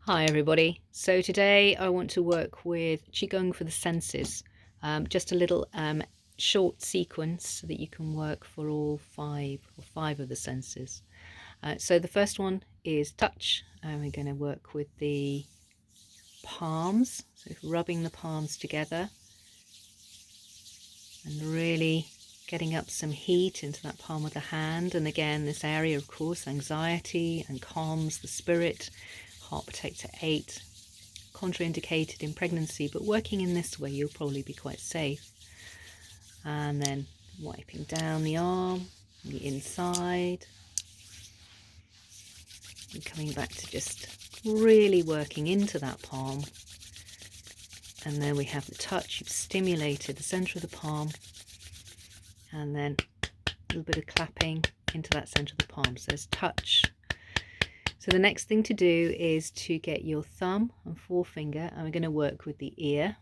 Hi everybody. So today I want to work with Qigong for the senses. Just a little short sequence so that you can work for all five of the senses. So the first one is touch, and we're going to work with the palms, so rubbing the palms together and really getting up some heat into that palm of the hand. And again, this area, of course, anxiety and calms the spirit. Heart protector 8, contraindicated in pregnancy, but working in this way you'll probably be quite safe. And then wiping down the arm, the inside, and coming back to just really working into that palm. And then we have the touch. You've stimulated the center of the palm, and then a little bit of clapping into that center of the palm. So there's touch. So the next thing to do is to get your thumb and forefinger, and we're going to work with the ear.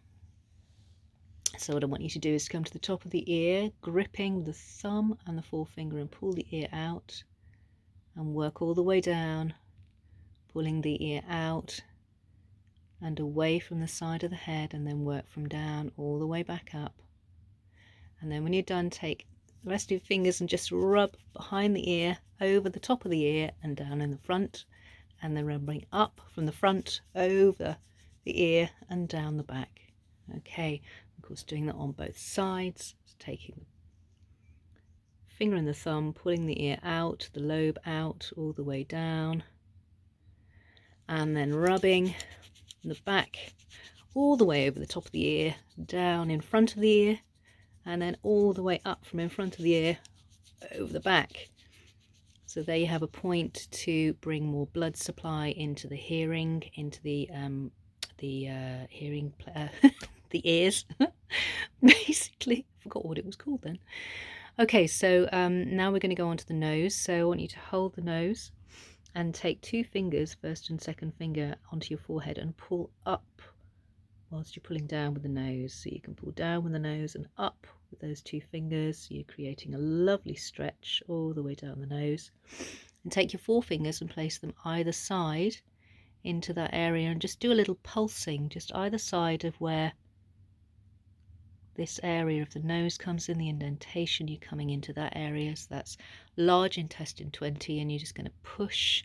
So what I want you to do is come to the top of the ear, gripping the thumb and the forefinger, and pull the ear out and work all the way down, pulling the ear out and away from the side of the head, and then work from down all the way back up. And then when you're done, take the rest of your fingers and just rub behind the ear, over the top of the ear and down in the front, and then rubbing up from the front over the ear and down the back. Okay, of course doing that on both sides, so taking the finger and the thumb, pulling the ear out, the lobe out all the way down, and then rubbing the back all the way over the top of the ear, down in front of the ear, and then all the way up from in front of the ear over the back. So there you have a point to bring more blood supply into the hearing, into the hearing, the ears, basically. I forgot what it was called then. Okay, so now we're going to go on to the nose. So I want you to hold the nose and take two fingers, first and second finger, onto your forehead and pull up whilst you're pulling down with the nose. So you can pull down with the nose and up with those two fingers. So you're creating a lovely stretch all the way down the nose. And take your forefingers and place them either side into that area and just do a little pulsing just either side of where this area of the nose comes in, the indentation. You're coming into that area, so that's large intestine 20, and you're just going to push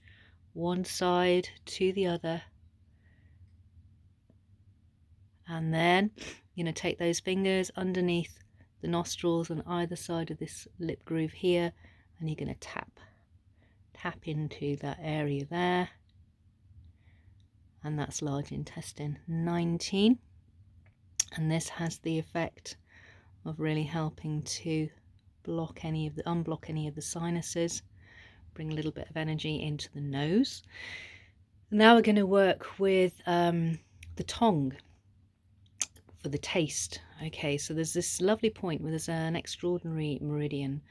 one side to the other. And then you're going to take those fingers underneath the nostrils on either side of this lip groove here, and you're going to tap into that area there, and that's large intestine 19. And this has the effect of really helping to unblock any of the sinuses, bring a little bit of energy into the nose. Now we're going to work with the tongue for the taste. Okay, so there's this lovely point where there's an extraordinary meridian,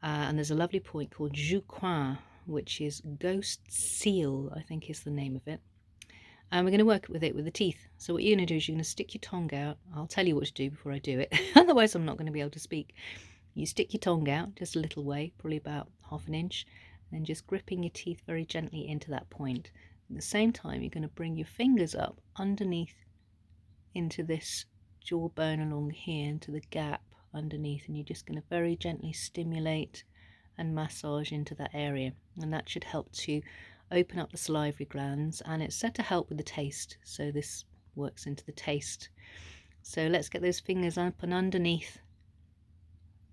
and there's a lovely point called Jus Coin, which is ghost seal, I think is the name of it. And we're going to work with it with the teeth. So what you're going to do is you're going to stick your tongue out. I'll tell you what to do before I do it, otherwise I'm not going to be able to speak. You stick your tongue out just a little way, probably about half an inch, and then just gripping your teeth very gently into that point. At the same time, you're going to bring your fingers up underneath into this jawbone along here, into the gap underneath, and you're just going to very gently stimulate and massage into that area, and that should help to open up the salivary glands, and it's said to help with the taste, so this works into the taste. So let's get those fingers up and underneath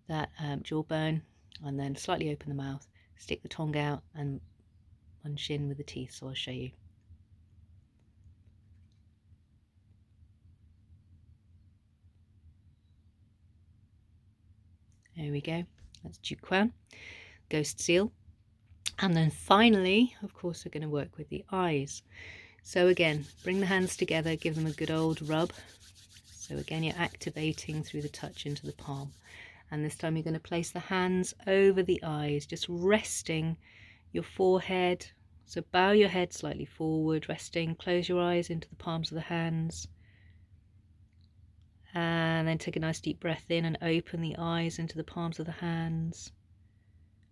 that jawbone, and then slightly open the mouth, stick the tongue out and munch in with the teeth. So I'll show you. There we go, that's Jus Coin, ghost seal. And then finally, of course, we're going to work with the eyes. So again, bring the hands together, give them a good old rub. So again, you're activating through the touch into the palm. And this time you're going to place the hands over the eyes, just resting your forehead. So bow your head slightly forward, resting, close your eyes into the palms of the hands. And then take a nice deep breath in and open the eyes into the palms of the hands.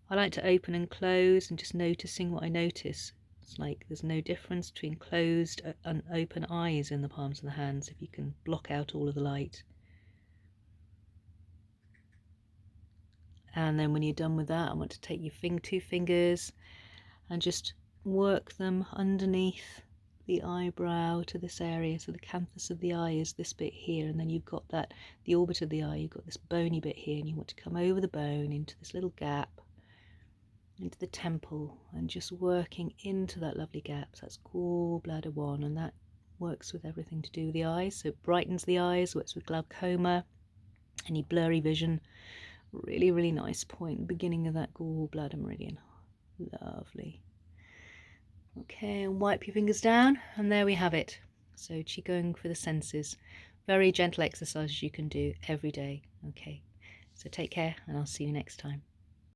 I like to open and close and just noticing what I notice. It's like there's no difference between closed and open eyes in the palms of the hands if you can block out all of the light. And then when you're done with that, I want to take your two fingers and just work them underneath the eyebrow to this area. So the canthus of the eye is this bit here, and then you've got that, the orbit of the eye, you've got this bony bit here, and you want to come over the bone into this little gap, into the temple, and just working into that lovely gap. So that's gallbladder 1, and that works with everything to do with the eyes. So it brightens the eyes, works with glaucoma, any blurry vision. Really, really nice point, beginning of that gallbladder meridian. Lovely. Okay, and wipe your fingers down, and there we have it. So Qigong for the senses. Very gentle exercises you can do every day. Okay, so take care, and I'll see you next time.